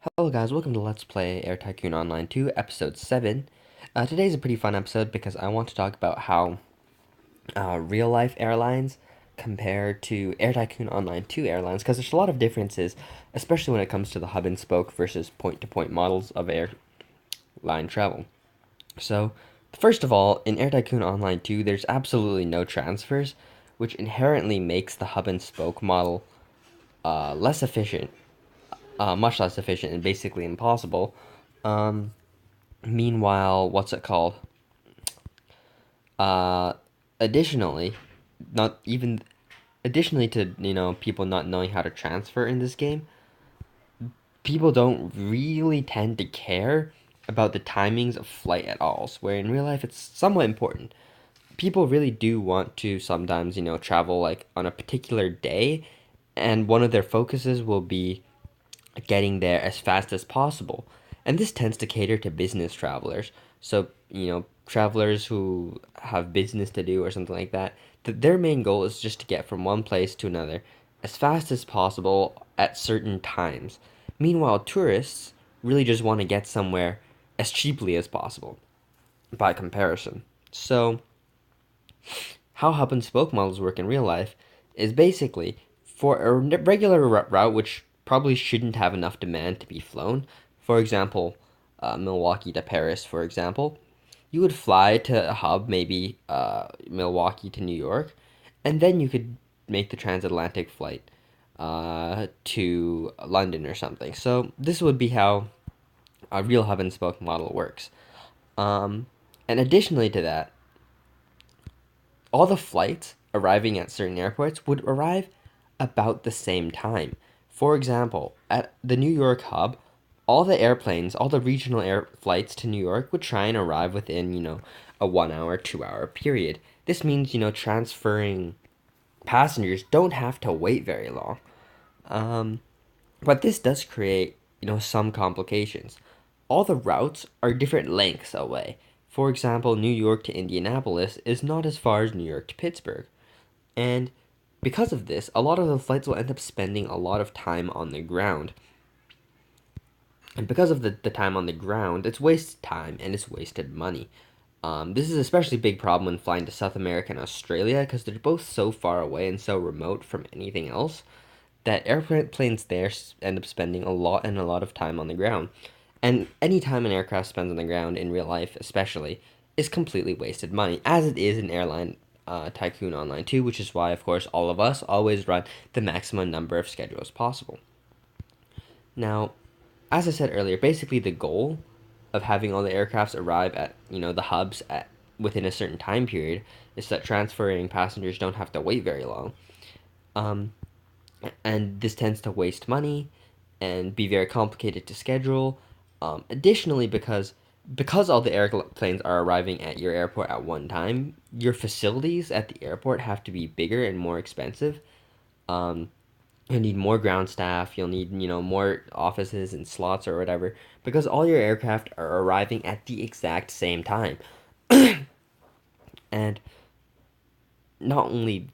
Hello guys, welcome to Let's Play Air Tycoon Online 2, Episode 7. Today's a pretty fun episode because I want to talk about how real-life airlines compare to Air Tycoon Online 2 airlines, because there's a lot of differences, especially when it comes to the hub and spoke versus point-to-point models of airline travel. So, first of all, in Air Tycoon Online 2, there's absolutely no transfers, which inherently makes the hub and spoke model less efficient, much less efficient, and basically impossible. Um, Meanwhile, what's it called? Uh, additionally, not even additionally to people not knowing how to transfer in this game, people don't really tend to care about the timings of flight at all. Where in real life, it's somewhat important. People really do want to sometimes travel like on a particular day, and one of their focuses will be getting there as fast as possible. And this tends to cater to business travelers. So, travelers who have business to do or something like that, their main goal is just to get from one place to another as fast as possible at certain times. Meanwhile, tourists really just want to get somewhere as cheaply as possible by comparison. So, how hub and spoke models work in real life is basically for a regular route which probably shouldn't have enough demand to be flown. For example, Milwaukee to Paris, for example, you would fly to a hub, maybe Milwaukee to New York, and then you could make the transatlantic flight to London or something. So this would be how a real hub and spoke model works. Um, and additionally to that, all the flights arriving at certain airports would arrive about the same time. For example, at the New York hub, all the airplanes, all the regional air flights to New York would try and arrive within, a 1 hour, 2 hour period. This means, transferring passengers don't have to wait very long. Um, but this does create, some complications. All the routes are different lengths away. For example, New York to Indianapolis is not as far as New York to Pittsburgh. And because of this, a lot of the flights will end up spending a lot of time on the ground. And because of the time on the ground, it's wasted time and it's wasted money. This is especially a big problem when flying to South America and Australia because they're both so far away and so remote from anything else that airplanes there end up spending a lot of time on the ground. And any time an aircraft spends on the ground in real life, especially, is completely wasted money, as it is in Airline Tycoon Online 2, which is why, of course, all of us always run the maximum number of schedules possible. Now, as I said earlier, basically the goal of having all the aircrafts arrive at, the hubs at within a certain time period is that transferring passengers don't have to wait very long. Um, and this tends to waste money and be very complicated to schedule. Additionally, because all the airplanes are arriving at your airport at one time, your facilities at the airport have to be bigger and more expensive. Um, you'll need more ground staff. You'll need more offices and slots or whatever because all your aircraft are arriving at the exact same time. And not only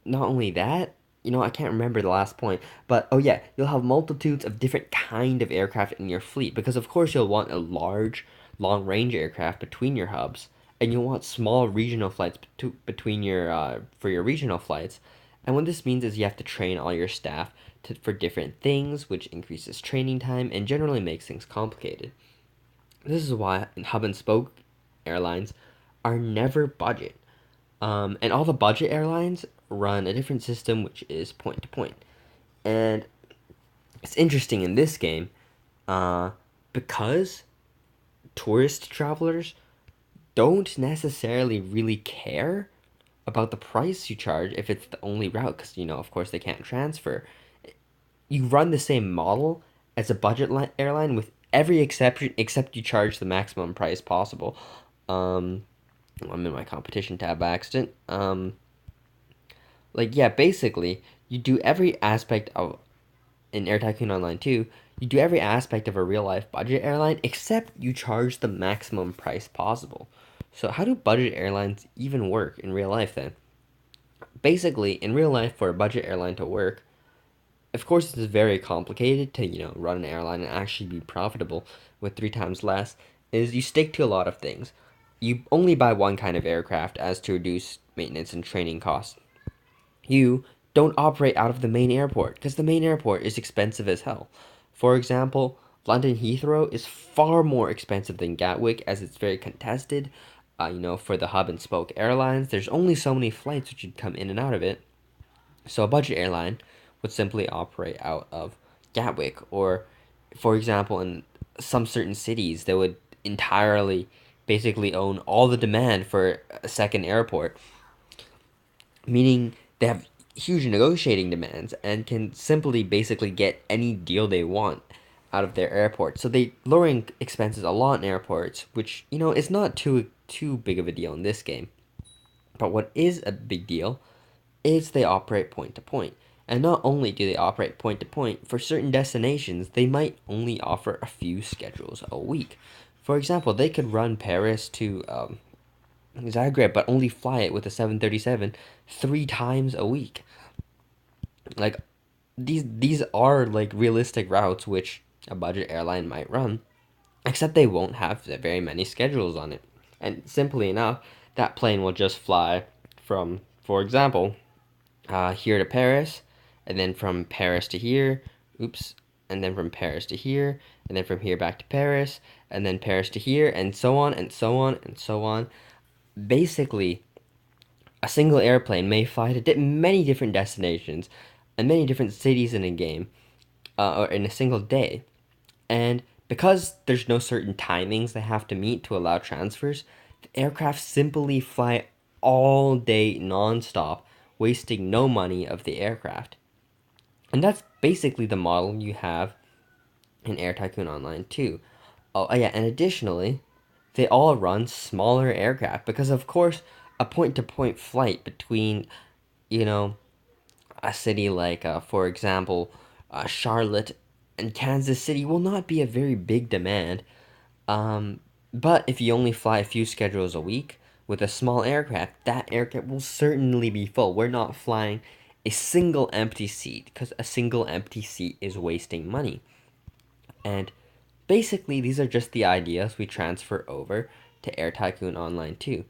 not only that, I can't remember the last point, but oh yeah, you'll have multitudes of different kind of aircraft in your fleet because of course you'll want a large, long-range aircraft between your hubs, and you'll want small regional flights between your for your regional flights. And what this means is you have to train all your staff for different things, which increases training time and generally makes things complicated. This is why hub and spoke airlines are never budget. And all the budget airlines run a different system, which is point to point. And it's interesting in this game, uh, because tourist travelers don't necessarily really care about the price you charge if it's the only route, because of course they can't transfer. You run the same model as a budget airline with every exception except you charge the maximum price possible. Um, I'm in my competition tab by accident. Like yeah, basically you do every aspect of in Air Tycoon Online 2, you do every aspect of a real life budget airline except you charge the maximum price possible. So how do budget airlines even work in real life then? Basically, in real life for a budget airline to work, Of course, it's very complicated to, run an airline and actually be profitable with three times less, is you stick to a lot of things. You only buy one kind of aircraft as to reduce maintenance and training costs. You don't operate out of the main airport because the main airport is expensive as hell. For example, London Heathrow is far more expensive than Gatwick as it's very contested. For the hub and spoke airlines, there's only so many flights which would come in and out of it. So a budget airline would simply operate out of Gatwick, or, for example, in some certain cities, they would entirely basically own all the demand for a second airport, meaning they have huge negotiating demands and can simply basically get any deal they want out of their airport. So they lowering expenses a lot in airports, which is not too big of a deal in this game. But what is a big deal is they operate point to point. And not only do they operate point to point, for certain destinations, they might only offer a few schedules a week. For example, they could run Paris to Zagreb, but only fly it with a 737 three times a week. Like these are like realistic routes which a budget airline might run, except they won't have very many schedules on it. And simply enough, that plane will just fly from, for example, here to Paris, and then from Paris to here, oops, and then from Paris to here, and then from here back to Paris, and then Paris to here, and so on and so on and so on. Basically, a single airplane may fly to many different destinations and many different cities in a game, or in a single day. And because there's no certain timings they have to meet to allow transfers, the aircraft simply fly all day nonstop, wasting no money of the aircraft. And that's basically the model you have in Air Tycoon Online too. Oh yeah, and additionally, they all run smaller aircraft because of course a point to point flight between, you know, a city like, for example, Charlotte and Kansas City will not be a very big demand. Um, but if you only fly a few schedules a week with a small aircraft, that aircraft will certainly be full. We're not flying a single empty seat because a single empty seat is wasting money. And basically, these are just the ideas we transfer over to Air Tycoon Online too.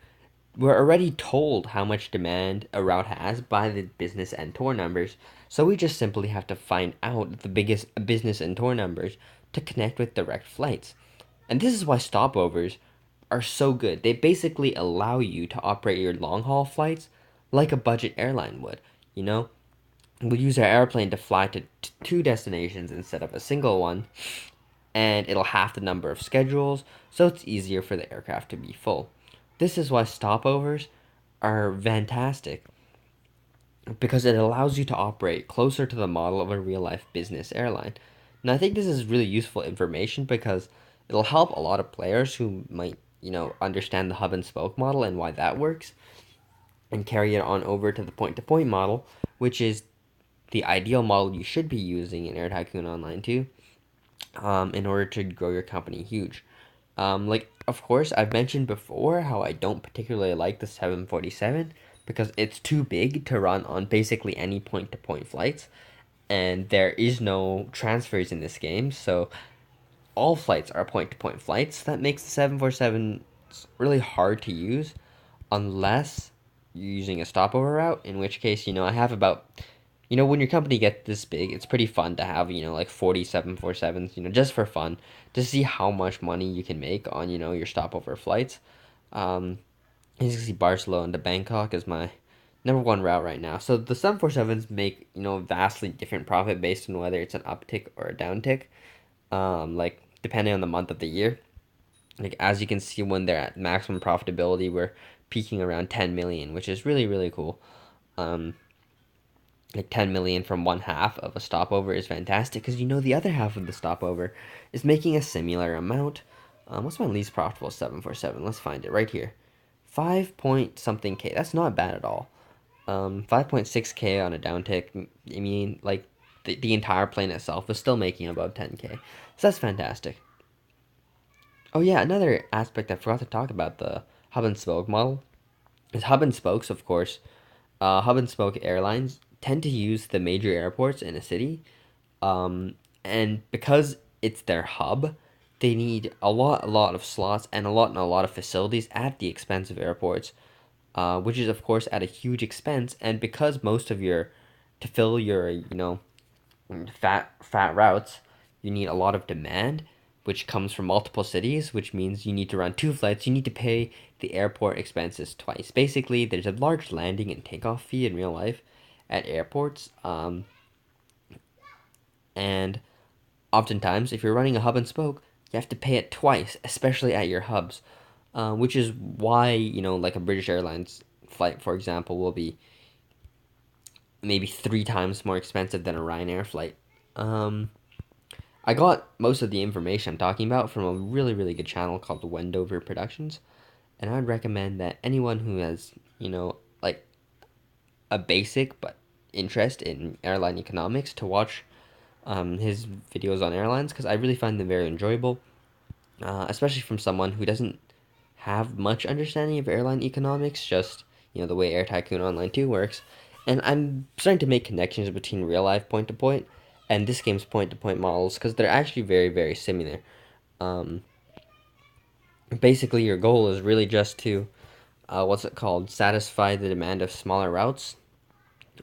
We're already told how much demand a route has by the business and tour numbers, so we just simply have to find out the biggest business and tour numbers to connect with direct flights. And this is why stopovers are so good. They basically allow you to operate your long haul flights like a budget airline would. You know, we'll use our airplane to fly to two destinations instead of a single one, and it'll half the number of schedules, so it's easier for the aircraft to be full. This is why stopovers are fantastic because it allows you to operate closer to the model of a real life business airline. And I think this is really useful information because it'll help a lot of players who might, understand the hub and spoke model and why that works and carry it on over to the point to point model, which is the ideal model you should be using in Air Tycoon Online too, in order to grow your company huge. Of course, I've mentioned before how I don't particularly like the 747 because it's too big to run on basically any point to point flights, and there is no transfers in this game, so all flights are point to point flights. That makes the 747 really hard to use unless you're using a stopover route, in which case, I have about, when your company gets this big, it's pretty fun to have, like 40 747s, just for fun, to see how much money you can make on, your stopover flights. Um, as you can see, Barcelona to Bangkok is my number one route right now. So the 747s make, vastly different profit based on whether it's an uptick or a downtick, depending on the month of the year. Like, as you can see, when they're at maximum profitability, we're peaking around 10 million, which is really, really cool. Um, like 10 million from one half of a stopover is fantastic because the other half of the stopover is making a similar amount. What's my least profitable 747? Let's find it right here. 5 point something K. That's not bad at all. 5.6K on a downtick. I mean, like, the entire plane itself is still making about 10K. So that's fantastic. Oh yeah, another aspect I forgot to talk about the hub and spoke model is hub and spokes, of course. Hub and spoke airlines tend to use the major airports in a city, Um, and because it's their hub, they need a lot of slots and a lot of facilities at the expensive airports, which is of course at a huge expense. And because most of your, to fill your, fat routes, you need a lot of demand, which comes from multiple cities, which means you need to run two flights. You need to pay the airport expenses twice. Basically, there's a large landing and takeoff fee in real life at airports, and oftentimes, if you're running a hub and spoke, you have to pay it twice, especially at your hubs, which is why, like a British Airlines flight, for example, will be maybe three times more expensive than a Ryanair flight. Um, I got most of the information I'm talking about from a really, really good channel called Wendover Productions, and I'd recommend that anyone who has, like a basic but interest in airline economics to watch his videos on airlines, because I really find them very enjoyable, especially from someone who doesn't have much understanding of airline economics, just the way Air Tycoon Online 2 works. And I'm starting to make connections between real life point to point and this game's point to point models because they're actually very, very similar. Um, Basically, your goal is really just to what's it called? Satisfy the demand of smaller routes.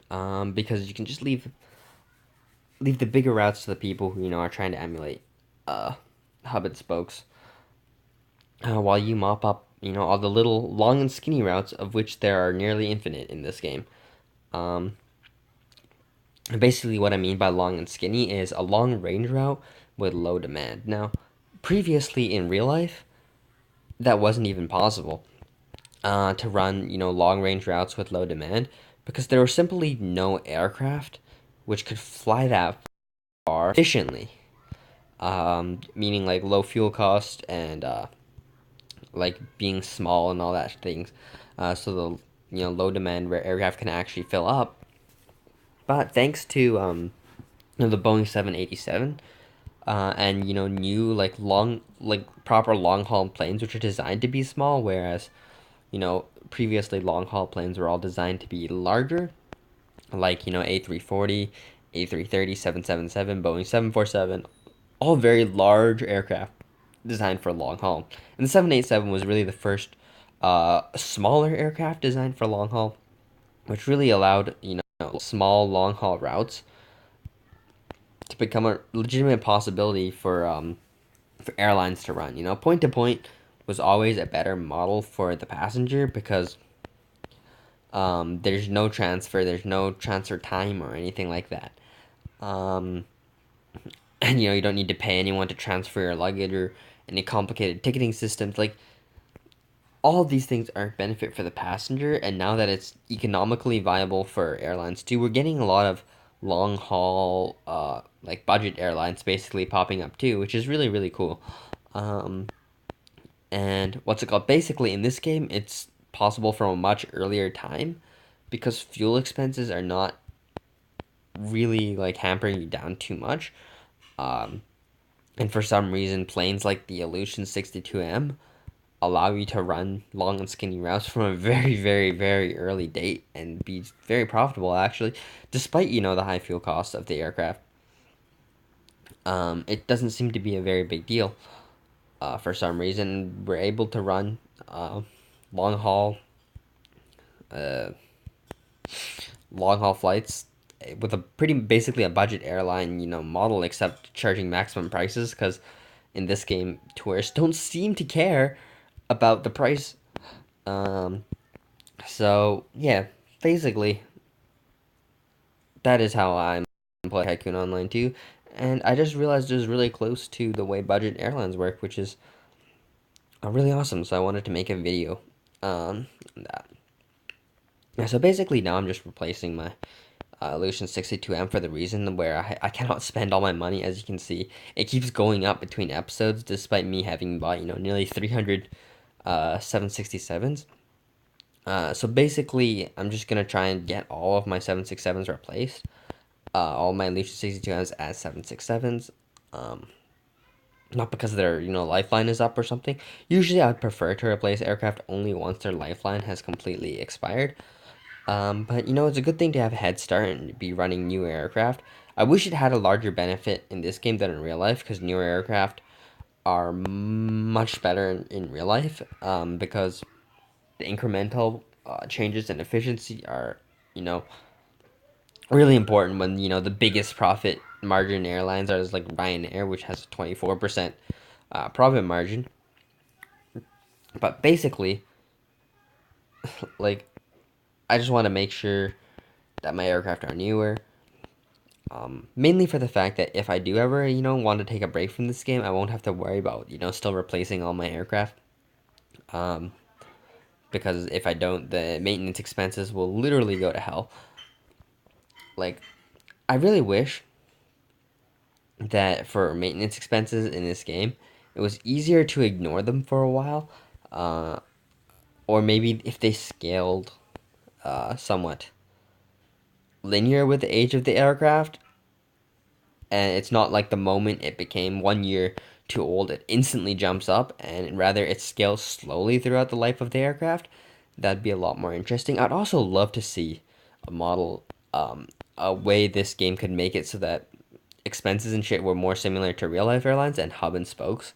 Because you can just leave the bigger routes to the people who are trying to emulate uh, hub and spokes, while you mop up all the little long and skinny routes, of which there are nearly infinite in this game. Um, Basically, what I mean by long and skinny is a long range route with low demand. Now, previously in real life, that wasn't even possible to run long range routes with low demand because there were simply no aircraft which could fly that far efficiently. Meaning like low fuel cost and like being small and all that things. So the low demand where aircraft can actually fill up. But thanks to the Boeing 787 and new like long like proper long haul planes which are designed to be small, whereas previously long haul planes were all designed to be larger, like A340, A330, 777, Boeing 747, all very large aircraft designed for long haul. And the 787 was really the first smaller aircraft designed for long haul, which really allowed small long haul routes to become a legitimate possibility for airlines to run. Point to point was always a better model for the passenger because there's no transfer time or anything like that. Um, and you don't need to pay anyone to transfer your luggage or any complicated ticketing systems. Like all of these things are a benefit for the passenger, and now that it's economically viable for airlines too, we're getting a lot of long haul like budget airlines basically popping up too, which is really, really cool. Um, and what's it called? Basically, in this game, it's possible from a much earlier time because fuel expenses are not really like hampering you down too much. Um, and for some reason, planes like the Illusion 62M allow you to run long and skinny routes from a very, very, very early date and be very profitable actually, despite the high fuel cost of the aircraft. It doesn't seem to be a very big deal. For some reason, we're able to run long haul uh, long haul flights with a pretty basically a budget airline model, except charging maximum prices because in this game tourists don't seem to care about the price. um so yeah, basically that is how I'm playing Tycoon Online 2, and I just realized it was really close to the way budget airlines work, which is really awesome, so I wanted to make a video on that. Yeah, so basically now I'm just replacing my Illusion 62M for the reason where I cannot spend all my money. As you can see, it keeps going up between episodes despite me having bought nearly 300 767s. So basically I'm just gonna try and get all of my 767s replaced, all my Illusion 62Ms as 767s. Not because their lifeline is up or something. Usually I'd prefer to replace aircraft only once their lifeline has completely expired. But it's a good thing to have a head start and be running new aircraft. I wish it had a larger benefit in this game than in real life, because newer aircraft are much better in real life, because the incremental changes in efficiency are, you know, really important when, the biggest profit margin airlines are like Ryanair, which has a 24% profit margin. But basically, like, I just want to make sure that my aircraft are newer. Mainly for the fact that if I do ever, want to take a break from this game, I won't have to worry about, still replacing all my aircraft. Um, because if I don't, the maintenance expenses will literally go to hell. Like, I really wish that for maintenance expenses in this game, it was easier to ignore them for a while. Uh, or maybe if they scaled somewhat linear with the age of the aircraft, and it's not like the moment it became 1 year too old, it instantly jumps up, and rather it scales slowly throughout the life of the aircraft. That'd be a lot more interesting. I'd also love to see a model, a way this game could make it so that expenses and shit were more similar to real life airlines, and hub and spokes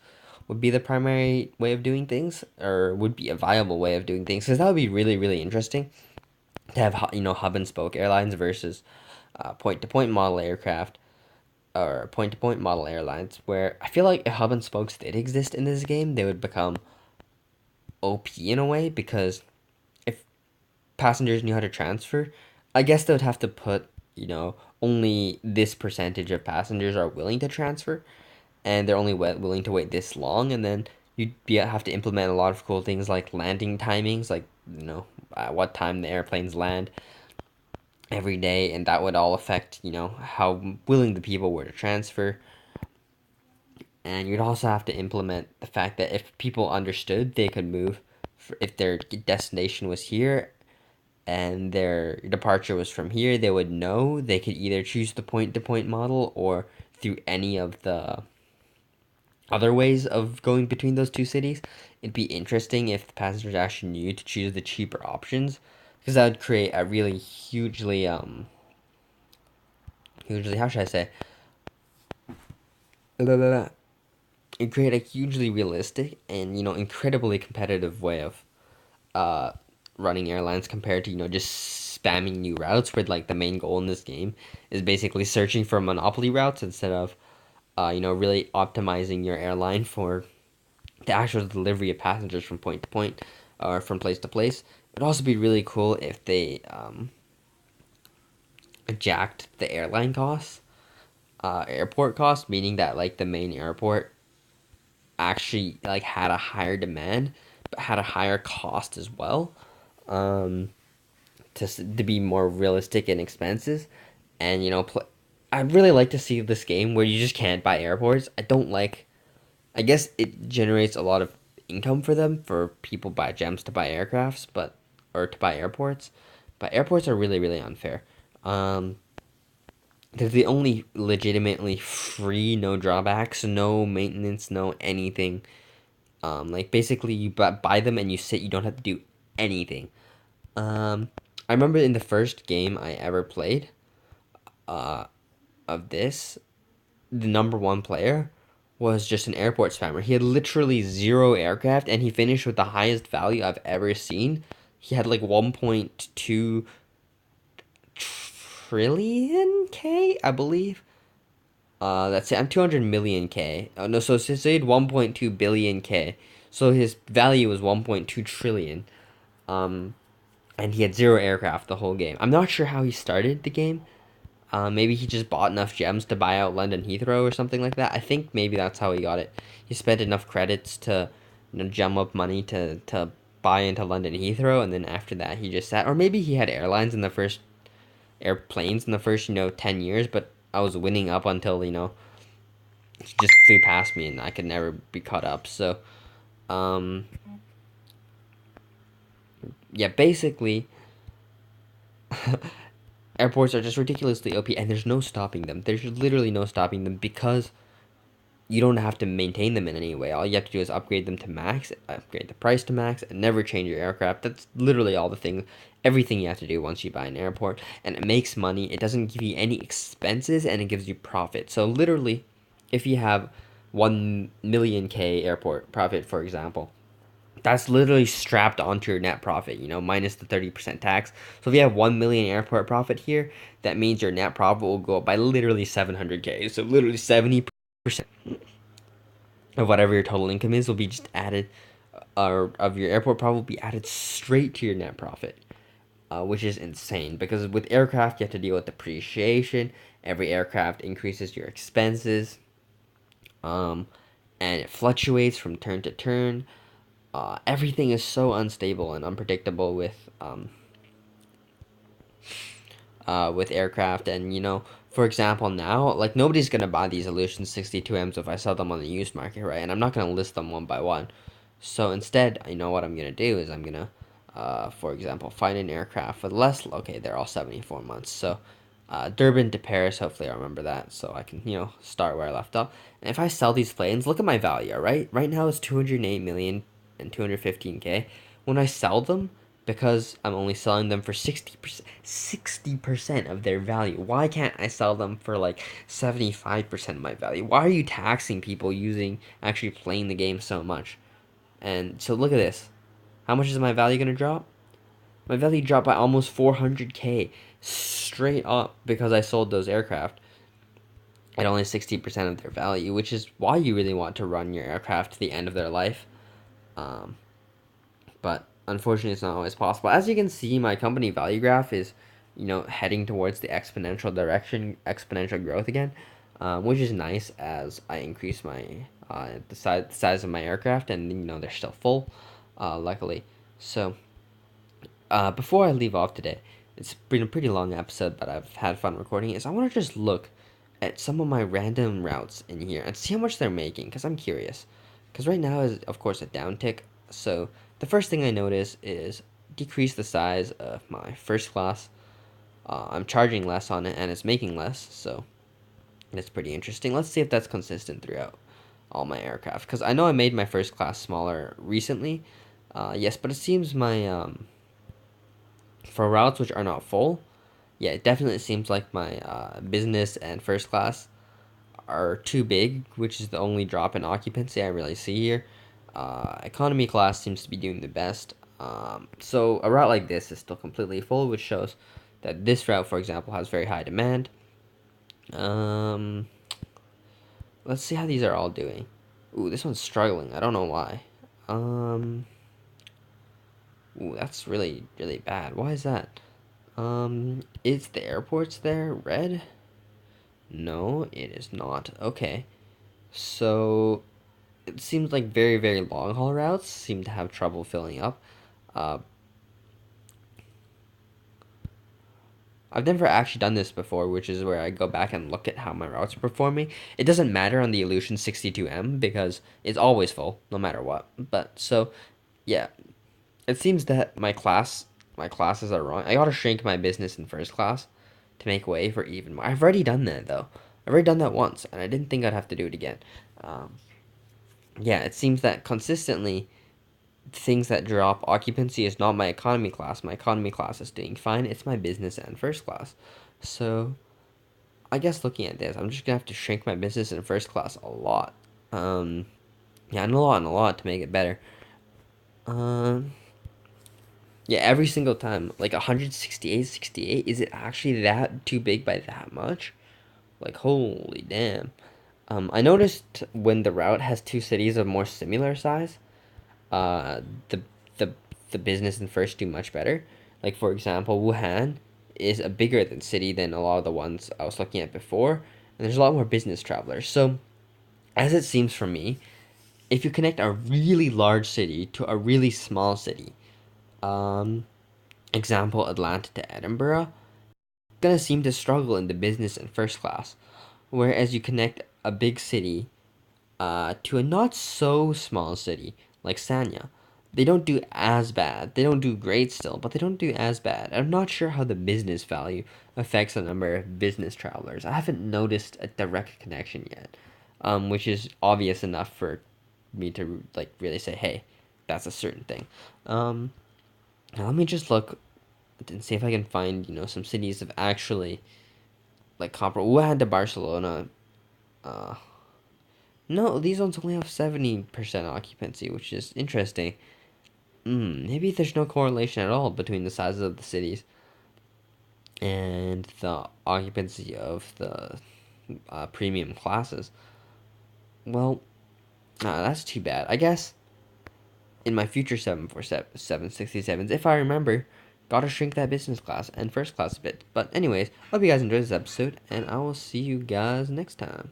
would be the primary way of doing things, or would be a viable way of doing things, because that would be really, really interesting to have, hub and spoke airlines versus point to point model aircraft, or point to point model airlines, where I feel like if hub and spokes did exist in this game, they would become OP in a way, because if passengers knew how to transfer, I guess they would have to put, only this percentage of passengers are willing to transfer, and they're only willing to wait this long, and then have to implement a lot of cool things like landing timings, like, what time the airplanes land every day, and that would all affect, how willing the people were to transfer. And you'd also have to implement the fact that if people understood they could move, if their destination was here and their departure was from here, they would know they could either choose the point to point model or through any of the other ways of going between those two cities. It'd be interesting if the passengers actually knew to choose the cheaper options, because that would create a really hugely, how should I say, it'd create a hugely realistic and, incredibly competitive way of uh, running airlines, compared to, just spamming new routes, where like the main goal in this game is basically searching for monopoly routes instead of really optimizing your airline for the actual delivery of passengers from point to point, or from place to place. It'd also be really cool if they jacked the airline costs, airport costs, meaning that like the main airport actually like had a higher demand but had a higher cost as well, um, to be more realistic in expenses. And, I'd really like to see this game where you just can't buy airports. I guess it generates a lot of income for them, for people buy gems to buy aircrafts, or to buy airports. But airports are really, really unfair. Um, they're the only legitimately free, no drawbacks, no maintenance, no anything. Like basically you buy them and you sit, you don't have to do anything. I remember in the first game I ever played, uh, of this, the number one player was just an airport spammer. He had literally zero aircraft, and he finished with the highest value I've ever seen. He had like 1.2 trillion K, I believe. That's it. I'm 200 million K. Oh no, so he had 1.2 billion K. So his value was 1.2 trillion. Um, and he had zero aircraft the whole game. I'm not sure how he started the game. Maybe he just bought enough gems to buy out London Heathrow or something like that. I think maybe that's how he got it. He spent enough credits to, gem up money to buy into London Heathrow, and then after that he just sat. Or maybe he had airplanes in the first 10 years, but I was winning up until he just flew past me and I could never be caught up. So, um, yeah, basically, airports are just ridiculously OP, and there's no stopping them. There's literally no stopping them, because you don't have to maintain them in any way. All you have to do is upgrade them to max, upgrade the price to max, and never change your aircraft. That's literally all the things, everything you have to do once you buy an airport. And it makes money. It doesn't give you any expenses, and it gives you profit. So literally, if you have 1 million K airport profit, for example, that's literally strapped onto your net profit, minus the 30% tax. So if you have 1 million airport profit here, that means your net profit will go up by literally 700K. So literally 70% of whatever your total income is will be just added, or of your airport profit will be added straight to your net profit, which is insane because with aircraft you have to deal with depreciation. Every aircraft increases your expenses, um, and it fluctuates from turn to turn. Everything is so unstable and unpredictable with aircraft. And for example, now, like, nobody's gonna buy these Illusion 62Ms if I sell them on the used market, right? And I'm not gonna list them one by one. So instead, what I'm gonna do is I'm gonna, for example, find an aircraft with less. Okay, they're all 74 months. So Durban to Paris, hopefully I remember that, so I can start where I left off. And if I sell these planes, look at my value. All right now it's 208 million and 215K. When I sell them, because I'm only selling them for 60% of their value, why can't I sell them for like 75% of my value? Why are you taxing people using actually playing the game so much? And so look at this. How much is my value gonna drop? My value dropped by almost 400K straight up because I sold those aircraft at only 60% of their value, which is why you really want to run your aircraft to the end of their life. Um, but unfortunately, it's not always possible. As you can see, my company value graph is, heading towards the exponential direction, exponential growth again, which is nice as I increase my the size of my aircraft, and they're still full, luckily. So before I leave off today, it's been a pretty long episode, but I've had fun recording it. So I want to just look at some of my random routes in here and see how much they're making, because I'm curious. Because right now is, of course, a downtick. So the first thing I notice is decrease the size of my first class. I'm charging less on it, and it's making less, so that's pretty interesting. Let's see if that's consistent throughout all my aircraft, because I know I made my first class smaller recently. Yes, but it seems my for routes which are not full, yeah, it definitely seems like my business and first class are too big, which is the only drop in occupancy I really see here. Economy class seems to be doing the best. So a route like this is still completely full, which shows that this route, for example, has very high demand. Um, let's see how these are all doing. Ooh, this one's struggling. I don't know why. Um, ooh, that's really, really bad. Why is that? Is the airports there red? No, it is not. Okay. So it seems like very, very long haul routes seem to have trouble filling up. Uh, I've never actually done this before, which is where I go back and look at how my routes are performing. It doesn't matter on the Illusion 62M because it's always full, no matter what. But so, yeah, it seems that my classes are wrong. I gotta shrink my business in first class to make way for even more. I've already done that though. I've already done that once, and I didn't think I'd have to do it again. Um, yeah, it seems that consistently things that drop occupancy is not my economy class. My economy class is doing fine. It's my business and first class. So I guess looking at this, I'm just gonna have to shrink my business in first class a lot. Um, yeah, and a lot to make it better. Um, yeah, every single time, like 168, 68. Is it actually that too big by that much? Like, holy damn. I noticed when the route has two cities of more similar size, uh, the the the business and first do much better. Like for example, Wuhan is a bigger than city than a lot of the ones I was looking at before, and there's a lot more business travelers. So, as it seems for me, if you connect a really large city to a really small city, um, example Atlanta to Edinburgh, gonna seem to struggle in the business and first class. Whereas you connect a big city to a not so small city like Sanya, they don't do as bad. They don't do great still, but they don't do as bad. I'm not sure how the business value affects the number of business travelers. I haven't noticed a direct connection yet. which is obvious enough for me to like really say, hey, that's a certain thing. Now let me just look and see if I can find some cities of actually like comparable. Ooh, I had to Barcelona. Uh, no, these ones only have 70% occupancy, which is interesting. Maybe there's no correlation at all between the sizes of the cities and the occupancy of the premium classes. Well, that's too bad. I guess in my future 747, 767s, if I remember, gotta shrink that business class and first class a bit. But anyways, hope you guys enjoyed this episode, and I will see you guys next time.